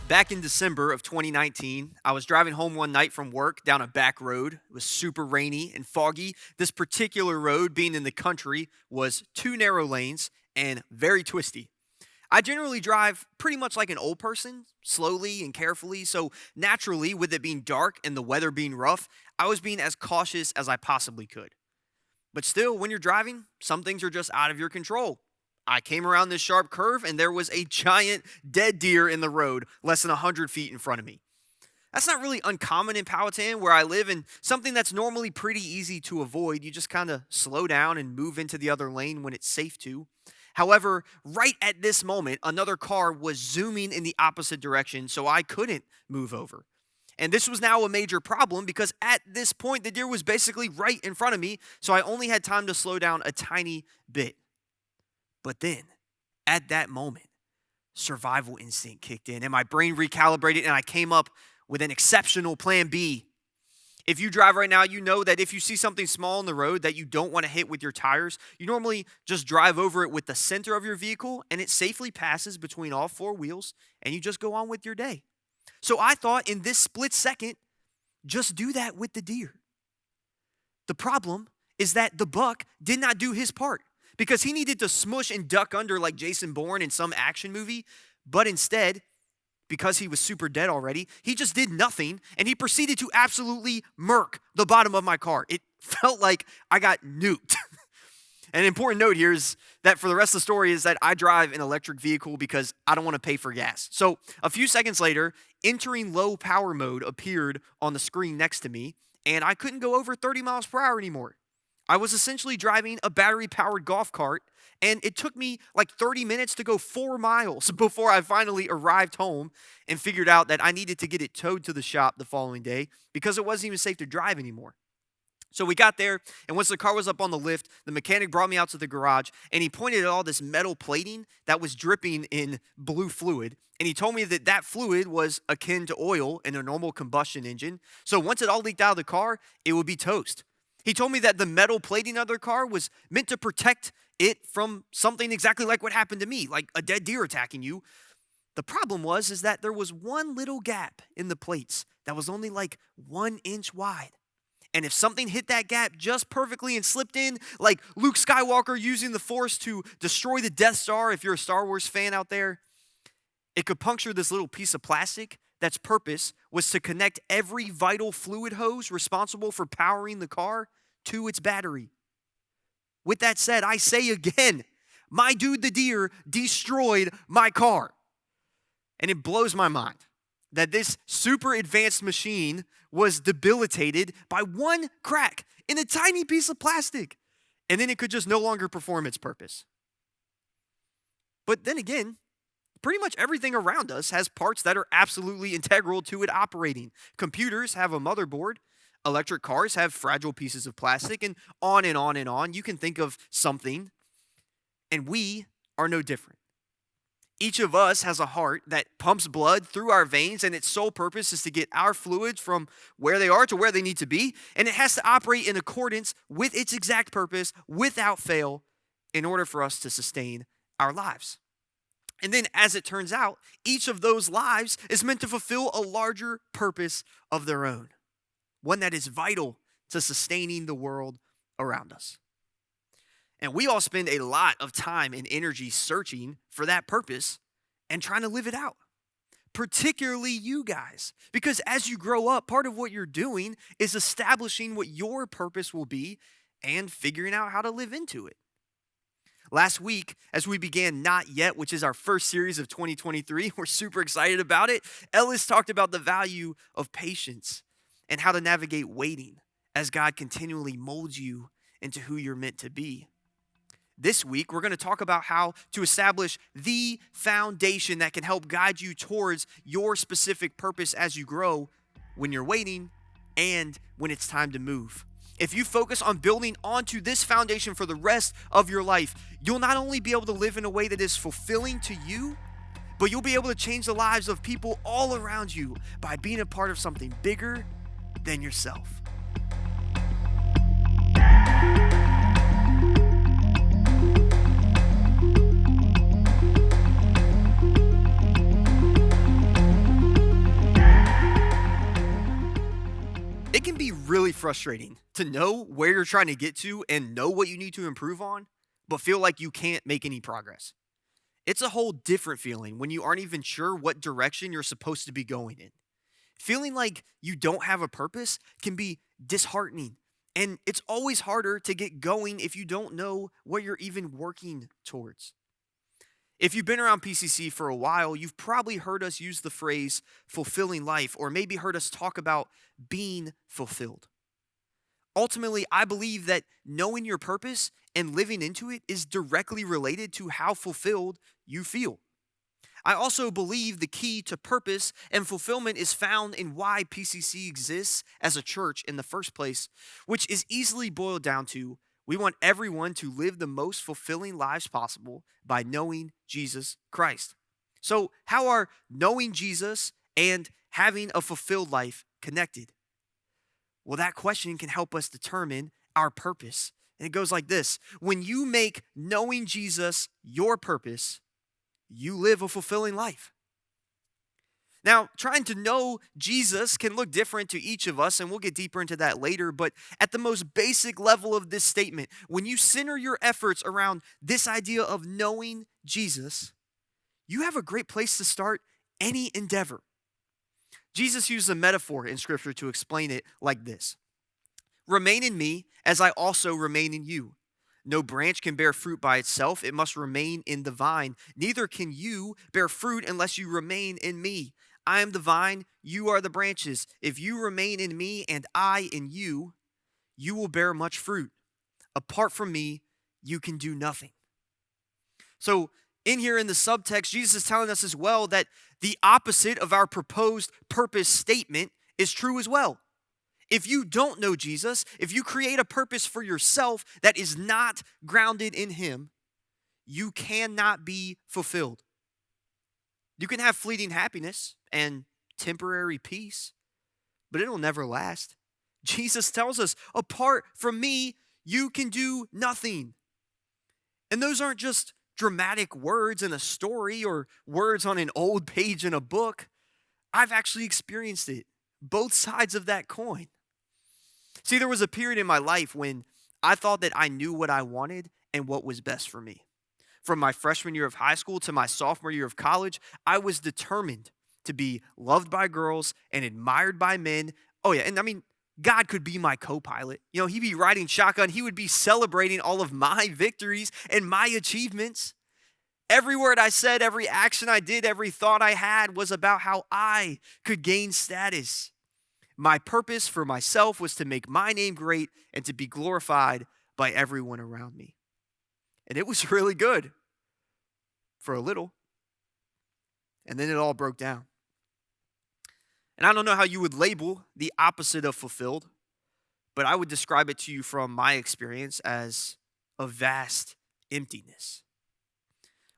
Back in December of 2019, I was driving home one night from work down a back road. It was super rainy and foggy. This particular road, being in the country, was two narrow lanes and very twisty. I generally drive pretty much like an old person, slowly and carefully. So, naturally, with it being dark and the weather being rough, I was being as cautious as I possibly could. But still, when you're driving, some things are just out of your control. I came around this sharp curve and there was a giant dead deer in the road less than 100 feet in front of me. That's not really uncommon in Powhatan where I live, and something that's normally pretty easy to avoid. You just kind of slow down and move into the other lane when it's safe to. However, right at this moment, another car was zooming in the opposite direction, so I couldn't move over. And this was now a major problem because at this point, the deer was basically right in front of me, so I only had time to slow down a tiny bit. But then, at that moment, survival instinct kicked in and my brain recalibrated and I came up with an exceptional plan B. If you drive right now, you know that if you see something small on the road that you don't want to hit with your tires, you normally just drive over it with the center of your vehicle and it safely passes between all four wheels and you just go on with your day. So I thought in this split second, just do that with the deer. The problem is that the buck did not do his part because he needed to smush and duck under like Jason Bourne in some action movie, but instead, because he was super dead already, he just did nothing and he proceeded to absolutely murk the bottom of my car. It felt like I got nuked. An important note here is that for the rest of the story is that I drive an electric vehicle because I don't want to pay for gas. So a few seconds later, entering low power mode appeared on the screen next to me and I couldn't go over 30 miles per hour anymore. I was essentially driving a battery-powered golf cart, and it took me like 30 minutes to go 4 miles before I finally arrived home and figured out that I needed to get it towed to the shop the following day because it wasn't even safe to drive anymore. So we got there, and once the car was up on the lift, the mechanic brought me out to the garage, and he pointed at all this metal plating that was dripping in blue fluid, and he told me that that fluid was akin to oil in a normal combustion engine. So once it all leaked out of the car, it would be toast. He told me that the metal plating of their car was meant to protect it from something exactly like what happened to me, like a dead deer attacking you. The problem is that there was one little gap in the plates that was only like 1 inch wide. And if something hit that gap just perfectly and slipped in, like Luke Skywalker using the Force to destroy the Death Star, if you're a Star Wars fan out there, it could puncture this little piece of plastic that's purpose was to connect every vital fluid hose responsible for powering the car to its battery. With that said, I say again, my dude the deer destroyed my car. And it blows my mind that this super advanced machine was debilitated by one crack in a tiny piece of plastic. And then it could just no longer perform its purpose. But then again, pretty much everything around us has parts that are absolutely integral to it operating. Computers have a motherboard. Electric cars have fragile pieces of plastic, and on and on and on. You can think of something, and we are no different. Each of us has a heart that pumps blood through our veins, and its sole purpose is to get our fluids from where they are to where they need to be, and it has to operate in accordance with its exact purpose without fail in order for us to sustain our lives. And then, as it turns out, each of those lives is meant to fulfill a larger purpose of their own, one that is vital to sustaining the world around us. And we all spend a lot of time and energy searching for that purpose and trying to live it out, particularly you guys, because as you grow up, part of what you're doing is establishing what your purpose will be and figuring out how to live into it. Last week, as we began Not Yet, which is our first series of 2023, we're super excited about it. Ellis talked about the value of patience and how to navigate waiting as God continually molds you into who you're meant to be. This week, we're going to talk about how to establish the foundation that can help guide you towards your specific purpose as you grow when you're waiting and when it's time to move. If you focus on building onto this foundation for the rest of your life, you'll not only be able to live in a way that is fulfilling to you, but you'll be able to change the lives of people all around you by being a part of something bigger than yourself. really frustrating to know where you're trying to get to and know what you need to improve on, but feel like you can't make any progress. It's a whole different feeling when you aren't even sure what direction you're supposed to be going in. Feeling like you don't have a purpose can be disheartening, and it's always harder to get going if you don't know what you're even working towards. If you've been around PCC for a while, you've probably heard us use the phrase fulfilling life, or maybe heard us talk about being fulfilled. Ultimately, I believe that knowing your purpose and living into it is directly related to how fulfilled you feel. I also believe the key to purpose and fulfillment is found in why PCC exists as a church in the first place, which is easily boiled down to we want everyone to live the most fulfilling lives possible by knowing Jesus Christ. So, how are knowing Jesus and having a fulfilled life connected? Well, that question can help us determine our purpose. And it goes like this: when you make knowing Jesus your purpose, you live a fulfilling life. Now, trying to know Jesus can look different to each of us, and we'll get deeper into that later. But at the most basic level of this statement, when you center your efforts around this idea of knowing Jesus, you have a great place to start any endeavor. Jesus used a metaphor in Scripture to explain it like this: remain in me as I also remain in you. No branch can bear fruit by itself, it must remain in the vine. Neither can you bear fruit unless you remain in me. I am the vine, you are the branches. If you remain in me and I in you, you will bear much fruit. Apart from me, you can do nothing. So, in here in the subtext, Jesus is telling us as well that the opposite of our proposed purpose statement is true as well. If you don't know Jesus, if you create a purpose for yourself that is not grounded in Him, you cannot be fulfilled. You can have fleeting happiness and temporary peace, but it'll never last. Jesus tells us, apart from me, you can do nothing. And those aren't just dramatic words in a story or words on an old page in a book. I've actually experienced it, both sides of that coin. See, there was a period in my life when I thought that I knew what I wanted and what was best for me. From my freshman year of high school to my sophomore year of college, I was determined to be loved by girls and admired by men. Oh yeah, and I mean, God could be my co-pilot. You know, he'd be riding shotgun. He would be celebrating all of my victories and my achievements. Every word I said, every action I did, every thought I had was about how I could gain status. My purpose for myself was to make my name great and to be glorified by everyone around me. And it was really good for a little. And then it all broke down. And I don't know how you would label the opposite of fulfilled, but I would describe it to you from my experience as a vast emptiness.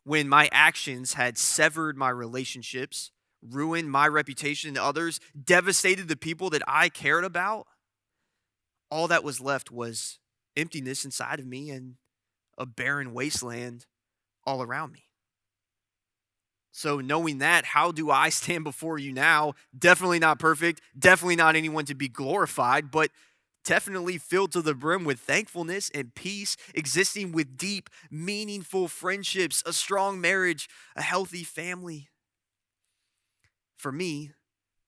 When my actions had severed my relationships, ruined my reputation to others, devastated the people that I cared about, all that was left was emptiness inside of me and a barren wasteland all around me. So knowing that, how do I stand before you now? Definitely not perfect, definitely not anyone to be glorified, but definitely filled to the brim with thankfulness and peace, existing with deep, meaningful friendships, a strong marriage, a healthy family. For me,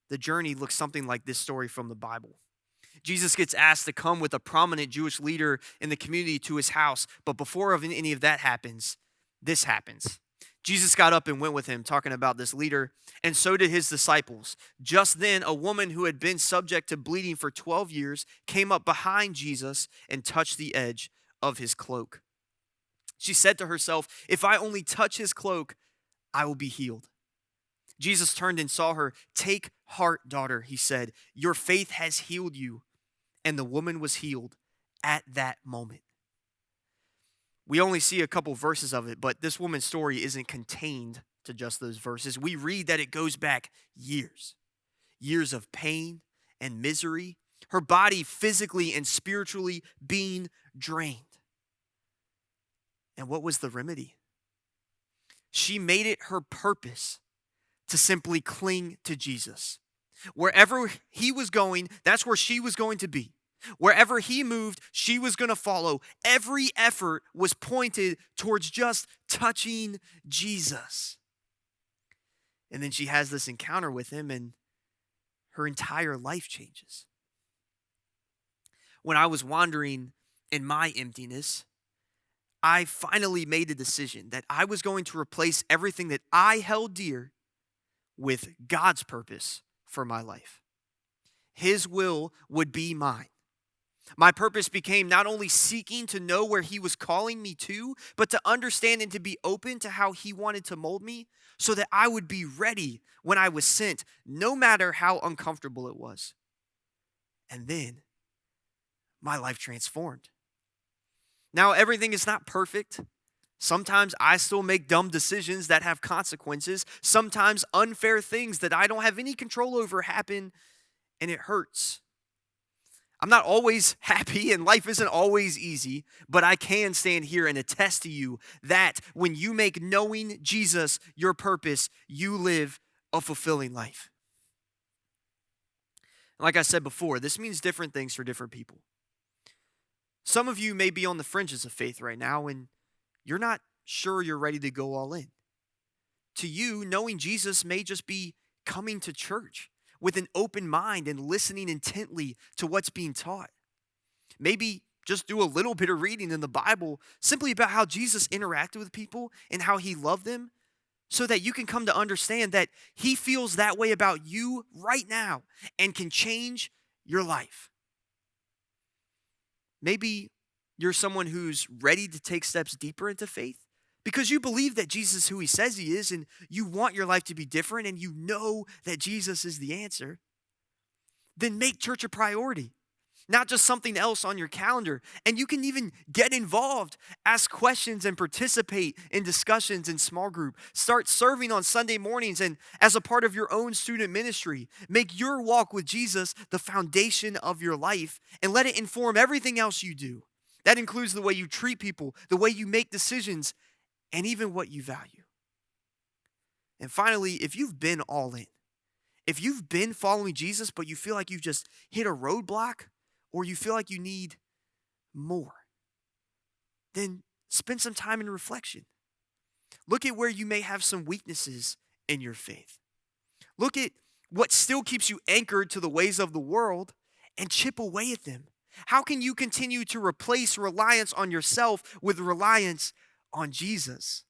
the journey looks something like this story from the Bible. Jesus gets asked to come with a prominent Jewish leader in the community to his house, but before any of that happens, this happens. Jesus got up and went with him, talking about this leader, and so did his disciples. Just then, a woman who had been subject to bleeding for 12 years came up behind Jesus and touched the edge of his cloak. She said to herself, "If I only touch his cloak, I will be healed." Jesus turned and saw her. "Take heart, daughter," he said. "Your faith has healed you." And the woman was healed at that moment. We only see a couple verses of it, but this woman's story isn't contained to just those verses. We read that it goes back years of pain and misery, her body physically and spiritually being drained. And what was the remedy? She made it her purpose to simply cling to Jesus. Wherever he was going, that's where she was going to be. Wherever he moved, she was going to follow. Every effort was pointed towards just touching Jesus. And then she has this encounter with him, and her entire life changes. When I was wandering in my emptiness, I finally made a decision that I was going to replace everything that I held dear with God's purpose for my life. His will would be mine. My purpose became not only seeking to know where he was calling me to, but to understand and to be open to how he wanted to mold me so that I would be ready when I was sent, no matter how uncomfortable it was. And then my life transformed. Now, everything is not perfect. Sometimes I still make dumb decisions that have consequences. Sometimes unfair things that I don't have any control over happen, and it hurts. I'm not always happy and life isn't always easy, but I can stand here and attest to you that when you make knowing Jesus your purpose, you live a fulfilling life. Like I said before, this means different things for different people. Some of you may be on the fringes of faith right now and you're not sure you're ready to go all in. To you, knowing Jesus may just be coming to church with an open mind and listening intently to what's being taught. Maybe just do a little bit of reading in the Bible simply about how Jesus interacted with people and how he loved them so that you can come to understand that he feels that way about you right now and can change your life. Maybe you're someone who's ready to take steps deeper into faith because you believe that Jesus is who he says he is and you want your life to be different and you know that Jesus is the answer. Then make church a priority, not just something else on your calendar. And you can even get involved, ask questions and participate in discussions in small group. Start serving on Sunday mornings and as a part of your own student ministry. Make your walk with Jesus the foundation of your life and let it inform everything else you do. That includes the way you treat people, the way you make decisions, and even what you value. And finally, if you've been all in, if you've been following Jesus, but you feel like you've just hit a roadblock or you feel like you need more, then spend some time in reflection. Look at where you may have some weaknesses in your faith. Look at what still keeps you anchored to the ways of the world and chip away at them. How can you continue to replace reliance on yourself with reliance on Jesus?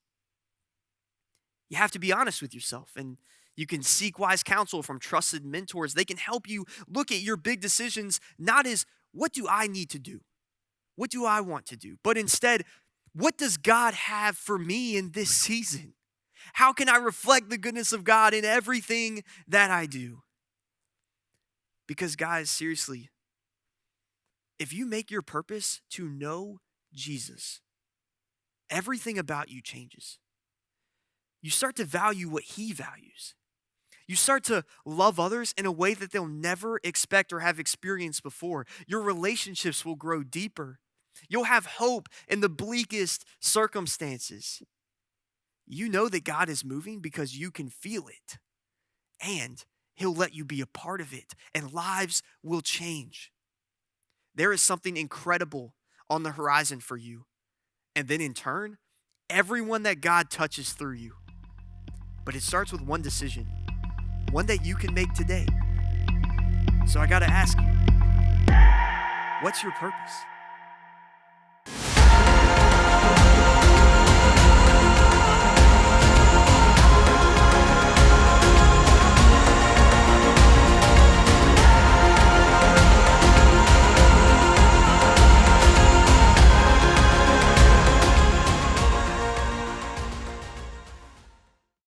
You have to be honest with yourself, and you can seek wise counsel from trusted mentors. They can help you look at your big decisions not as what do I need to do? What do I want to do? But instead, what does God have for me in this season? How can I reflect the goodness of God in everything that I do? Because guys, seriously, if you make your purpose to know Jesus, everything about you changes. You start to value what he values. You start to love others in a way that they'll never expect or have experienced before. Your relationships will grow deeper. You'll have hope in the bleakest circumstances. You know that God is moving because you can feel it. And he'll let you be a part of it. And lives will change. There is something incredible on the horizon for you. And then in turn, everyone that God touches through you. But it starts with one decision, one that you can make today. So I got to ask you, what's your purpose?